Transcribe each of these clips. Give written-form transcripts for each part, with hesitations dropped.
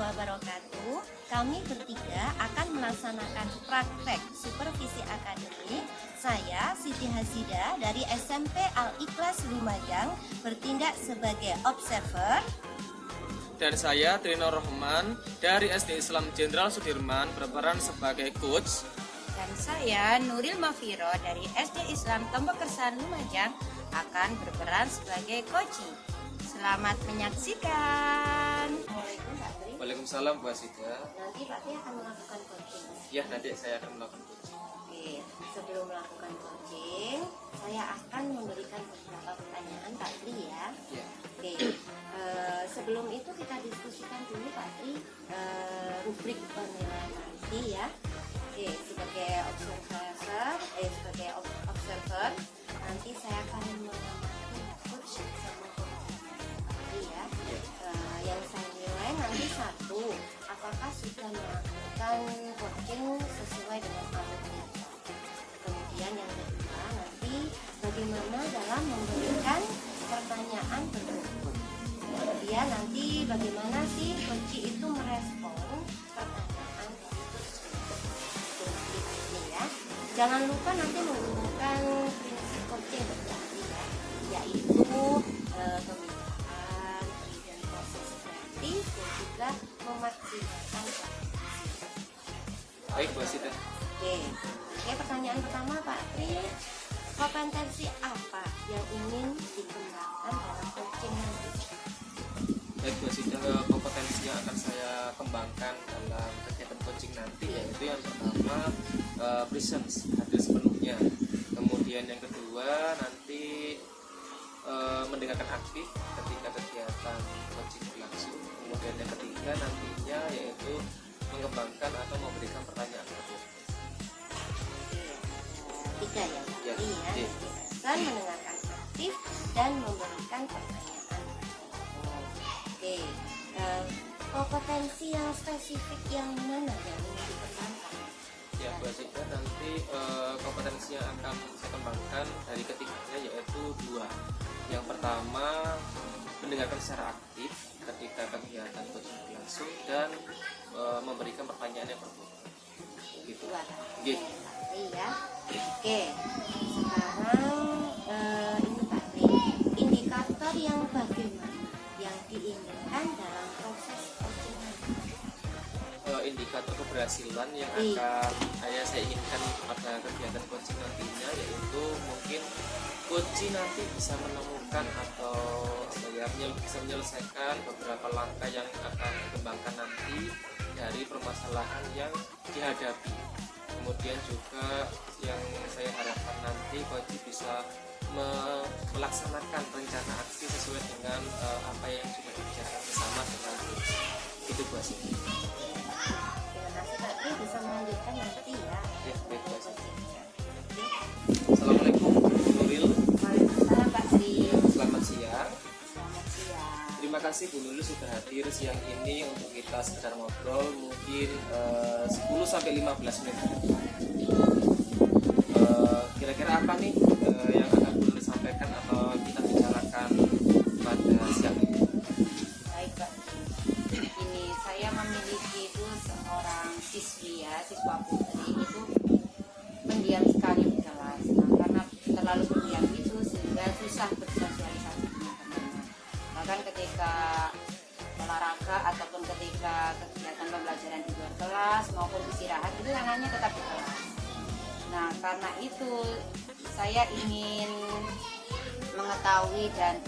wabarakatuh. Kami bertiga akan melaksanakan praktek supervisi akademik. Saya Siti Hasida dari SMP Al-Ikhlas Lumajang bertindak sebagai observer. Dan saya Trino Rohman dari SD Islam Jenderal Sudirman berperan sebagai coach. Dan saya Nuril Mafiro dari SD Islam Tombok Kersan Lumajang akan berperan sebagai coach. Selamat menyaksikan. Waalaikumsalam Bu Asida. Nanti Pak Tri akan melakukan coaching. Ya, nanti saya akan melakukan coaching. Oke, sebelum melakukan coaching, saya akan memberikan beberapa pertanyaan Pak Tri ya. Ya. Oke, sebelum itu kita diskusikan dulu Pak Tri rubrik penilaian nanti ya. Oke, sebagai observer, nanti saya akan mengamati coach sama Pak Tri ya. Yang saya nilai nanti satu, apakah sudah melakukan coaching sesuai dengan alurnya. Kemudian yang kedua nanti bagaimana dalam memberikan pertanyaan berikut. Kemudian nanti bagaimana sih coach itu merespon pertanyaan berikut ini ya. Jangan lupa nanti menggunakan prinsip coaching berarti ya, yaitu pembicaraan, kemudian proses kreatif dan juga memaksimalkan Baik Bu Asida. Oke, pertanyaan pertama Pak Tri, kompetensi apa yang ingin dikembangkan dalam coaching nanti? Baik Bu Asida, kompetensi yang akan saya kembangkan dalam kegiatan coaching nanti yaitu yang pertama presence, hadir sepenuhnya. Kemudian yang kedua nanti mendengarkan aktif ketika kegiatan coaching berlangsung. Kemudian yang ketiga nantinya yaitu mengembangkan atau memberikan pertanyaan tersebut. Tiga ya Pak Ya, Tri ya, iya. dan mendengarkan aktif dan memberikan pertanyaan. Oke, kompetensi yang spesifik yang mana yang ingin dikembangkan? Ya Bu Asida, nanti kompetensi yang akan saya kembangkan dari ketiganya yaitu dua. Yang pertama mendengarkan secara aktif ketika kegiatan coaching berlangsung dan memberikan pertanyaan yang berbobot. Gitu. Dua Oke. Pak Tri ya. Oke, sekarang ini Pak Tri, indikator yang bagaimana yang diinginkan dalam proses coaching nanti? Indikator keberhasilan yang Iya. akan saya inginkan pada kegiatan coaching nantinya yaitu mungkin coaching nanti bisa menemukan atau bisa menyelesaikan beberapa langkah yang akan dikembangkan nanti dari permasalahan yang dihadapi. Kemudian juga yang saya harapkan nanti coaching bisa melaksanakan rencana aksi sesuai dengan apa yang sudah dibicarakan bersama dengan coach. Itu Bu Asida. Terima kasih Pak Tri, bisa melanjutkan nanti ya. Ya, baik, Bu Asida. Coachingnya. Assalamualaikum Bu Nuril. Waalaikumsalam Pak Tri. Selamat siang. Selamat siang. Terima kasih Bu Nuril sudah hadir siang ini untuk kita sekedar ngobrol mungkin 10 sampai 15 menit ke depan. Kira-kira apa nih yang akan Bu Nuril sampaikan atau kita bicarakan pada siang ini? Baik Pak. Ini saya memiliki itu seorang siswi ya, siswa putri itu pendiam sekali di kelas. Nah, karena terlalu pendiam itu sehingga susah bersosialisasi dengan temannya. Bahkan ketika olahraga ataupun ketika kegiatan pembelajaran di luar kelas maupun istirahat itu anaknya tetap di kelas. Nah, karena itu saya ingin mengetahui dan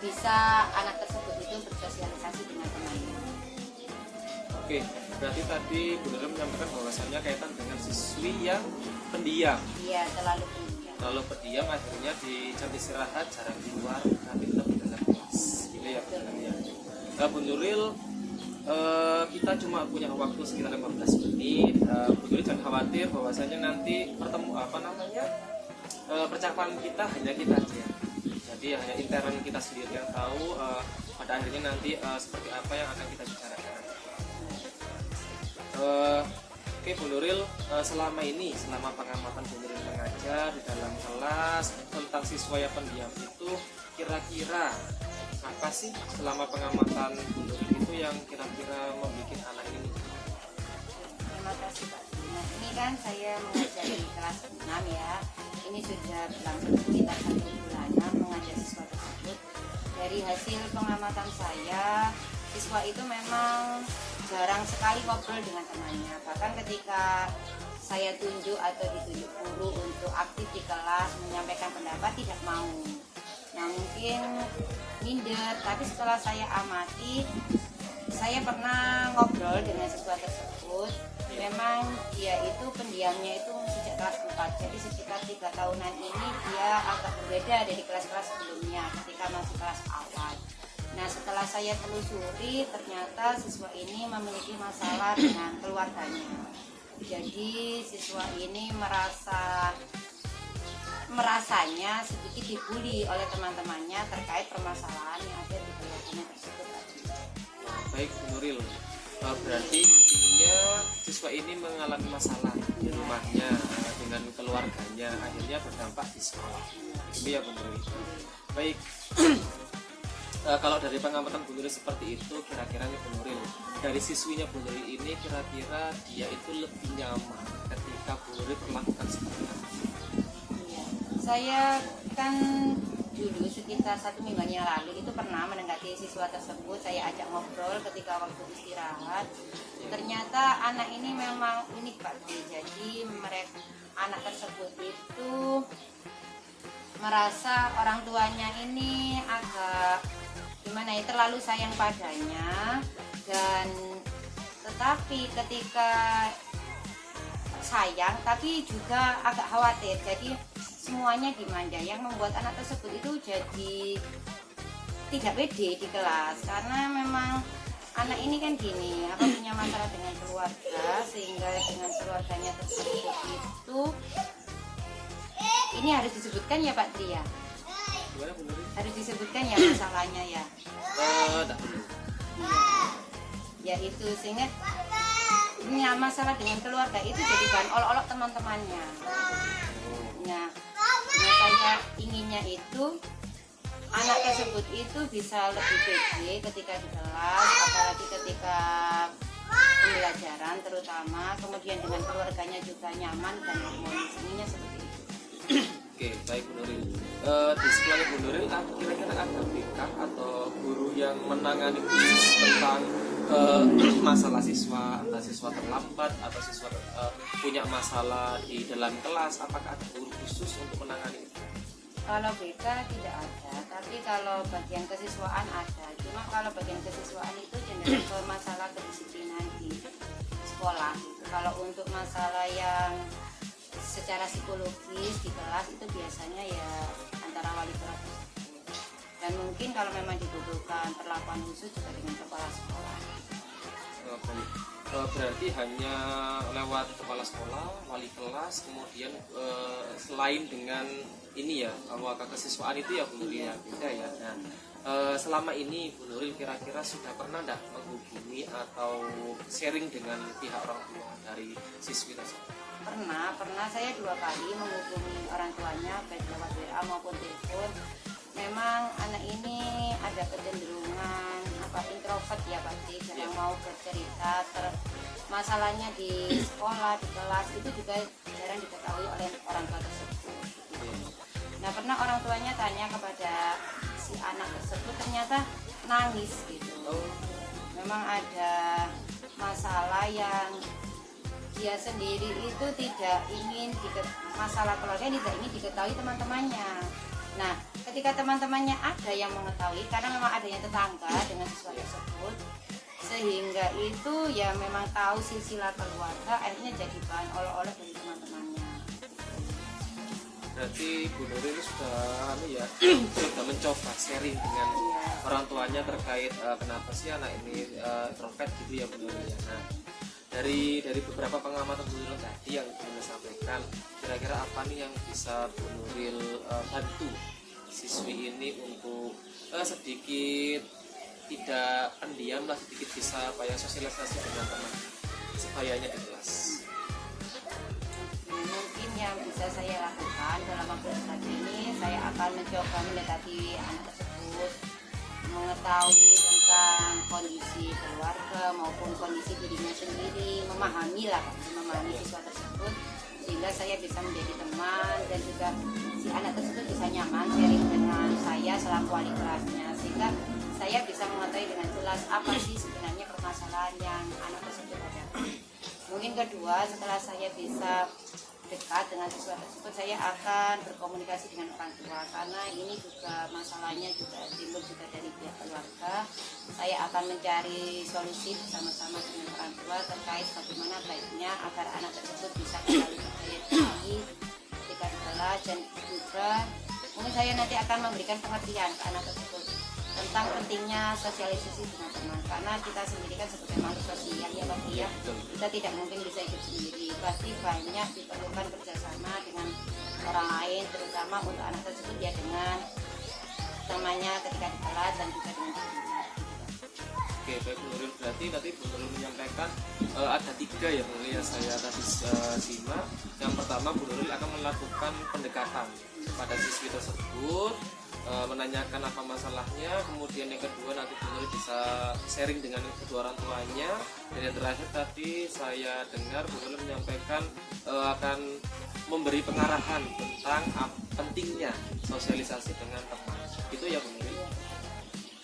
bisa anak tersebut itu bersosialisasi dengan temannya. Oke, berarti tadi Bu Nuril menyampaikan bahwasannya kaitan dengan siswi yang pendiam. Iya, terlalu pendiam. Lalu pendiam akhirnya di jam istirahat jarang keluar tapi tetap di dalam kelas. Gitu ya Bu Nuril. Bu Nuril, kita cuma punya waktu sekitar 15 menit. Bu Nuril jangan khawatir bahwasanya nanti percakapan kita hanya kita aja. Jadi hanya intern kita sendiri yang tahu pada akhirnya nanti seperti apa yang akan kita bicarakan. Oke Bu Nuril, selama pengamatan Bu Nuril mengajar di dalam kelas tentang siswa yang pendiam itu kira-kira apa sih selama pengamatan Bu Nuril itu yang kira-kira membuat anak ini? Terima kasih Pak. Nah, ini kan saya mengajar di kelas 6 ya. Ini sudah berlangsung sekitar 1 bulanan mengajar siswa tersebut. Dari hasil pengamatan saya, siswa itu memang jarang sekali ngobrol dengan temannya. Bahkan ketika saya tunjuk atau ditunjuk guru untuk aktif di kelas menyampaikan pendapat, tidak mau. Nah, mungkin minder, tapi setelah saya amati, saya pernah ngobrol dengan siswa tersebut. Memang dia itu pendiamnya itu sejak kelas 4, jadi sekitar 3 tahunan ini dia agak berbeda dari kelas-kelas sebelumnya ketika masih kelas awal. Nah, setelah saya telusuri, ternyata siswa ini memiliki masalah dengan keluarganya. Jadi siswa ini merasanya sedikit dibully oleh teman-temannya terkait permasalahan yang ada di keluarganya tersebut. Baik Bu Nuril, berarti intinya siswa ini mengalami masalah di rumahnya dengan keluarganya, akhirnya berdampak di sekolah. Itu ya Bu Nuril. Baik. Kalau dari pengamatan Bu Nuril seperti itu, kira-kira nih Bu Nuril, dari siswinya Bu Nuril ini kira-kira dia itu lebih nyaman ketika Bu Nuril melakukan seperti apa? Iya. Saya kan dulu sekitar 1 minggu yang lalu itu pernah mendekati siswa tersebut. Saya ajak ngobrol ketika waktu istirahat. Ternyata anak ini memang unik Pak. Jadi anak tersebut itu merasa orang tuanya ini agak gimana ya, terlalu sayang padanya, dan tetapi ketika sayang tapi juga agak khawatir, jadi semuanya dimanja, yang membuat anak tersebut itu jadi tidak pede di kelas, karena memang anak ini kan gini, punya masalah dengan keluarga, sehingga dengan keluarganya tersebut itu ini harus disebutkan ya Pak Tri ya? Gimana Bu Nuril? Harus disebutkan ya masalahnya ya? Tak perlu. Ya itu, sehingga punya masalah dengan keluarga itu jadi bahan olok-olok teman-temannya. Nah, saya inginnya itu anak tersebut itu bisa lebih pede ketika di kelas, apalagi ketika pembelajaran terutama, kemudian dengan keluarganya juga nyaman dan harmonis. Inginnya seperti itu. Oke, baik Bu Nuril. Di sekolahnya Bu Nuril, kira-kira ada BK atau guru yang menangani khusus tentang masalah siswa, entah siswa terlambat atau siswa punya masalah di dalam kelas? Apakah ada guru khusus untuk menangani itu? Kalau BK tidak ada, tapi kalau bagian kesiswaan ada. Cuma kalau bagian kesiswaan itu cenderung ke masalah kedisiplinan di sekolah. Kalau untuk masalah yang secara psikologis di kelas itu biasanya ya antara wali kelas dan mungkin kalau memang dibutuhkan perlakuan khusus juga dengan kepala sekolah. Baik. Berarti hanya lewat kepala sekolah, wali kelas, kemudian selain dengan ini ya, awal kesiswaan itu ya Bu Nuril ya, beda ya. Nah, selama ini Bu Nuril kira-kira sudah pernah enggak menghubungi atau sharing dengan pihak orang tua dari siswi tersebut? Pernah saya 2 kali menghubungi orang tuanya baik lewat WA maupun telepon. Memang anak ini ada kecenderungan introvert ya pasti, jarang mau bercerita. Masalahnya di sekolah, di kelas itu juga jarang diketahui oleh orang tua tersebut. Nah, pernah orang tuanya tanya kepada si anak tersebut, ternyata nangis gitu. Memang ada masalah yang dia sendiri itu tidak ingin masalah keluarga tidak ingin diketahui teman-temannya. Nah, ketika teman-temannya ada yang mengetahui, karena memang adanya tetangga dengan siswa tersebut, sehingga itu ya memang tahu silsilah keluarga, akhirnya jadi bahan olok-olok dari teman-temannya. Berarti Bu Nuril sudah sudah mencoba sharing dengan orang tuanya terkait kenapa sih anak ini introvert gitu ya Bu Nuril ya. Nah, dari beberapa pengamatan Bu Nuril tadi yang Bu Nuril sampaikan, kira-kira apa nih yang bisa Bu Nuril bantu siswi ini untuk sedikit tidak pendiam lah, sedikit bisa sosialisasi dengan teman sebayanya di kelas? Mungkin yang bisa saya lakukan dalam waktu dekat ini, saya akan mencoba mendekati anak tersebut, mengetahui tentang kondisi keluarga maupun kondisi dirinya sendiri, memahami siswa tersebut, sehingga saya bisa menjadi teman dan juga si anak tersebut bisa nyaman sharing dengan saya selaku wali kelasnya, sehingga saya bisa mengetahui dengan jelas apa sih sebenarnya permasalahan yang anak tersebut hadapi. Mungkin kedua, setelah saya bisa dekat dengan siswa tersebut, saya akan berkomunikasi dengan orang tua, karena ini juga masalahnya juga timbul juga dari pihak keluarga. Saya akan mencari solusi bersama-sama dengan orang tua terkait bagaimana baiknya agar anak tersebut bisa kembali percaya diri ketika di kelas, dan juga mungkin saya nanti akan memberikan pengertian ke anak tersebut tentang pentingnya sosialisasi dengan teman, karena kita sendiri kan sebagai makhluk sosial ya Pak ya, kita tidak mungkin bisa hidup sendiri, pasti banyak diperlukan kerjasama dengan orang lain, terutama untuk anak tersebut ya dengan temannya ketika di kelas dan juga dengan dirinya. Oke, baik Bu Nuril, berarti tadi Bu Nuril menyampaikan ada 3 ya Bu Nuril yang saya tadi simak. Yang pertama, Bu Nuril akan melakukan pendekatan pada siswi tersebut, menanyakan apa masalahnya. Kemudian yang kedua, nanti Bu Nuril bisa sharing dengan kedua orang tuanya. Dan yang terakhir tadi saya dengar Bu Nuril menyampaikan akan memberi pengarahan tentang pentingnya sosialisasi dengan teman. Itu ya Bu Nuril.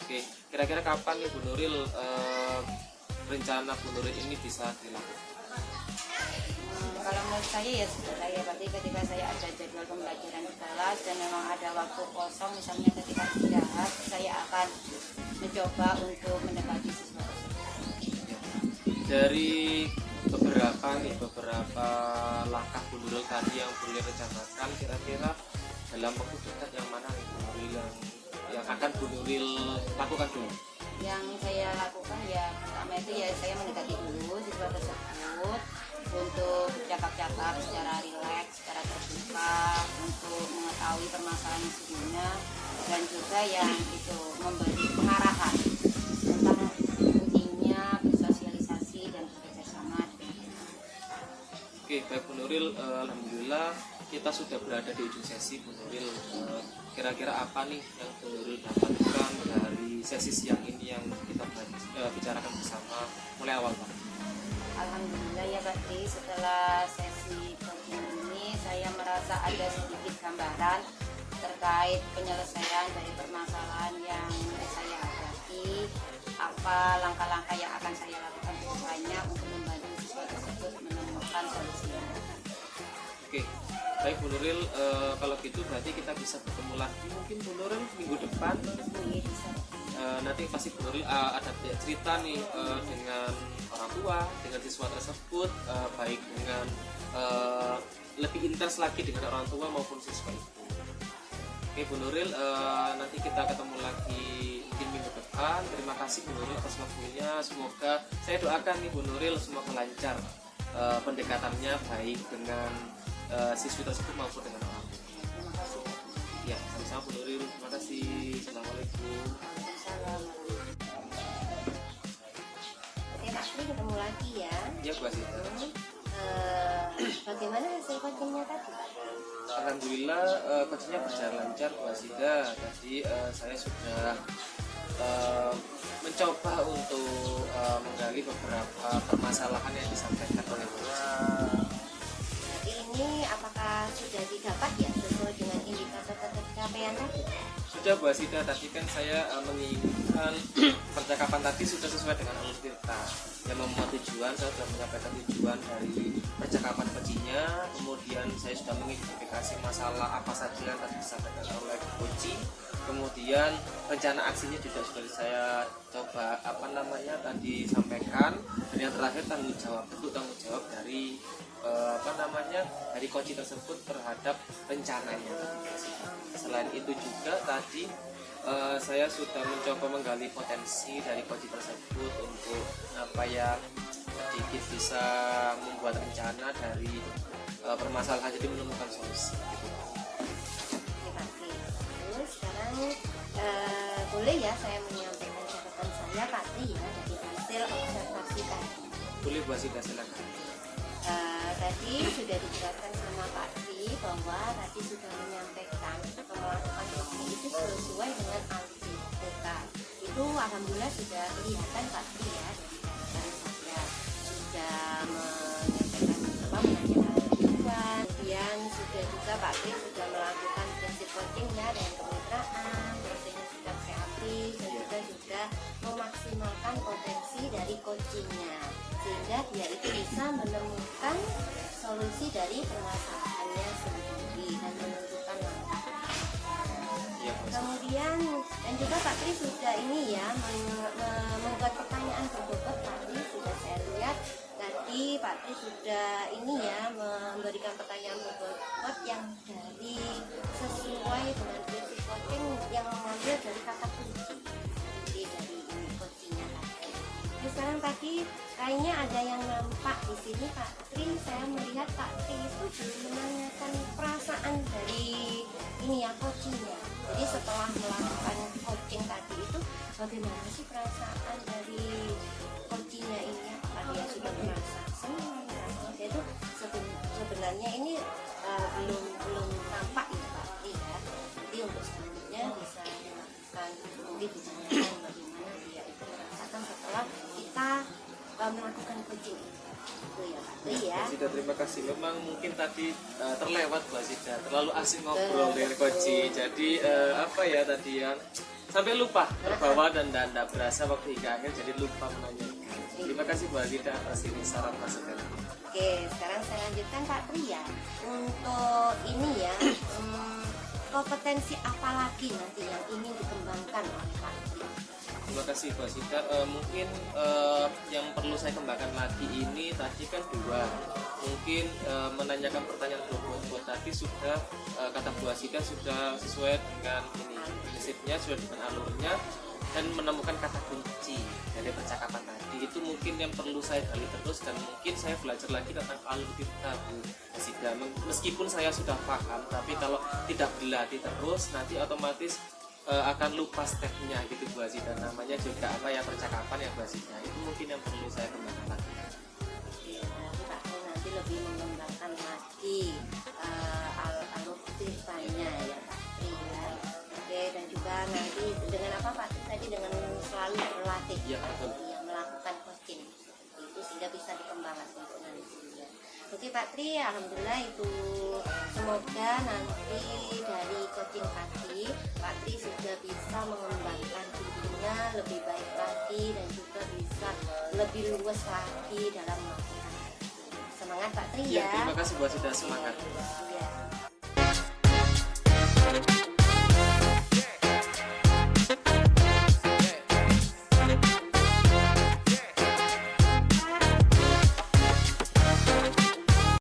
Oke, kira-kira kapan nih Bu Nuril rencana Bu Nuril ini bisa dilakukan? Kalau menurut saya ya sudah ya, berarti ketika saya ada jadwal pembelajaran di kelas dan memang ada waktu kosong, misalnya ketika istirahat, saya akan mencoba untuk mendekati siswa tersebut. Dari beberapa langkah Bu Nuril tadi yang Bu Nuril rencanakan, kira-kira dalam waktu dekat yang mana nih Bu Nuril yang akan Bu Nuril lakukan dulu? Yang saya lakukan ya pertama itu ya saya mendekati dulu siswa tersebut untuk cakap-cakap secara rileks, secara terbuka, untuk mengetahui permasalahan yang sebelumnya, dan juga yang itu memberi pengarahan tentang pentingnya bersosialisasi dan bekerjasama. Oke, baik Bu Nuril, alhamdulillah kita sudah berada di ujung sesi Bu Nuril. Kira-kira apa nih yang Bu Nuril dapatkan dari sesi siang ini yang kita bicarakan bersama mulai awal Pak? Alhamdulillah ya Pak Tri, setelah sesi coaching ini saya merasa ada sedikit gambaran terkait penyelesaian dari permasalahan yang saya hadapi, apa langkah-langkah yang akan saya lakukan ke depannya untuk membantu siswa tersebut menemukan solusinya. Oke, baik Bu Nuril, kalau gitu berarti kita bisa bertemu lagi mungkin Bu Nuril minggu depan. Iya, bisa. Nanti pasti Bu Nuril ada cerita nih dengan orang tua, dengan siswa tersebut, baik dengan lebih intens lagi dengan orang tua maupun siswa itu. Oke Bu Nuril, nanti kita ketemu lagi mungkin minggu depan. Terima kasih Bu Nuril atas waktunya. Semoga saya doakan nih Bu Nuril semoga lancar pendekatannya baik dengan siswi tersebut maupun dengan orang tua. Terima kasih. Ya, sama-sama Bu Nuril. Terima kasih. Assalamualaikum. Oke Pak Tri, ketemu lagi ya. Ya Bu Asita. Bagaimana hasil coachingnya tadi? Alhamdulillah coachingnya berjalan lancar Bu Asita. Tadi saya sudah mencoba untuk menggali beberapa permasalahan yang disampaikan oleh Bu Asita. Jadi ini apakah sudah didapat ya sesuai dengan indikator pencapaian tadi? Sudah Bu Asita, tadi kan saya menginginkan percakapan tadi sudah sesuai dengan alur cerita yang memuat tujuan. Saya sudah menyampaikan tujuan dari percakapan coachingnya, kemudian saya sudah mengidentifikasi masalah apa saja yang tadi disampaikan oleh coaching, kemudian rencana aksinya juga sudah saya coba tadi sampaikan, dan yang terakhir tanggung jawab dari dari coaching tersebut terhadap rencananya. Selain itu juga tadi saya sudah mencoba menggali potensi dari coaching tersebut untuk sedikit bisa membuat rencana dari permasalahan, jadi menemukan solusi. Terima kasih. Terus sekarang boleh ya saya menyampaikan catatan saya Pak Tri ya dari hasil observasi tadi. Boleh Bu Asita, silakan. Tadi sudah dijelaskan sama Pak Tri bahwa tadi sudah menyampaikan atau melakukan coaching itu sesuai dengan alur kita. Itu alhamdulillah sudah kelihatan Pak Tri ya, dari saya sudah menyampaikan menanyakan tujuan, kemudian sudah juga Pak Tri sudah melakukan prinsip coaching ya dengan kemitraan, prosesnya sudah kreatif dan juga sudah memaksimalkan potensi dari coachingnya sehingga dia itu bisa menemukan solusi dari permasalahannya sendiri dan menentukan langkah. Iya, Bu. Kemudian dan juga Pak Tri sudah ini ya membuat pertanyaan berbobot tadi sudah saya lihat tadi Pak Tri sudah ini ya memberikan pertanyaan berbobot yang dari sesuai dengan prinsip coaching yang mengambil dari kata kunci. Jadi dari ini coachingnya tadi. Jadi sekarang tadi kayaknya ada yang nampak di sini Pak Tri, saya melihat Pak Tri itu belum menanyakan perasaan dari ini ya coachingnya. Jadi setelah melakukan coaching tadi itu bagaimana sih perasaan dari coachingnya ini? Apakah dia sudah merasa senang? Dia itu sebenarnya ini belum tampak ya Pak Tri ya. Jadi untuk selanjutnya bisa dilakukan mungkin ditanyakan bagaimana dia itu merasakan setelah kita melakukan coaching itu ya Pak Tri ya. Zida, terima kasih. Memang mungkin tadi terlewat Mbak Zida, terlalu asik ngobrol dengan coach. Jadi apa ya tadi ya, sampai lupa terbawa dan tidak berasa waktu hingga akhir, jadi lupa menanyakan. Terima kasih Mbak Zida atas ini saran masukan. Oke, sekarang saya lanjutkan Pak Tri ya. Untuk ini ya, kompetensi apa lagi nanti yang ingin dikembangkan oleh Pak Tri? Terima kasih Bu Zida. Mungkin yang perlu saya kembangkan lagi ini tadi kan dua. Mungkin menanyakan pertanyaan berbobot tadi sudah kata Bu Zida sudah sesuai dengan ini prinsipnya, sudah dengan alurnya dan menemukan kata kunci dari percakapan tadi. Itu mungkin yang perlu saya gali terus dan mungkin saya belajar lagi tentang alur kita Bu Zida. Meskipun saya sudah paham, tapi kalau tidak berlatih terus nanti otomatis akan lupa stepnya gitu Bu Zida. Namanya juga apa ya, percakapan ya Bu Zida. Itu mungkin yang perlu saya kembangkan lagi. Oke, nanti Pak Tri nanti lebih mengembangkan lagi alur ceritanya ya Pak Tri ya. Oke, dan juga nanti dengan apa Pak Tri tadi dengan selalu berlatih Iya, betul. ya, melakukan coaching itu sehingga bisa dikembangkan untuk nanti ya. Oke Pak Tri, alhamdulillah itu semoga nanti dari coaching tadi Pak Tri sudah bisa mengembangkan dirinya lebih baik lagi dan juga bisa lebih luas lagi dalam melakukan coaching. Semangat Pak Tri Ya, ya. terima kasih Bu Zida, semangat. Iya.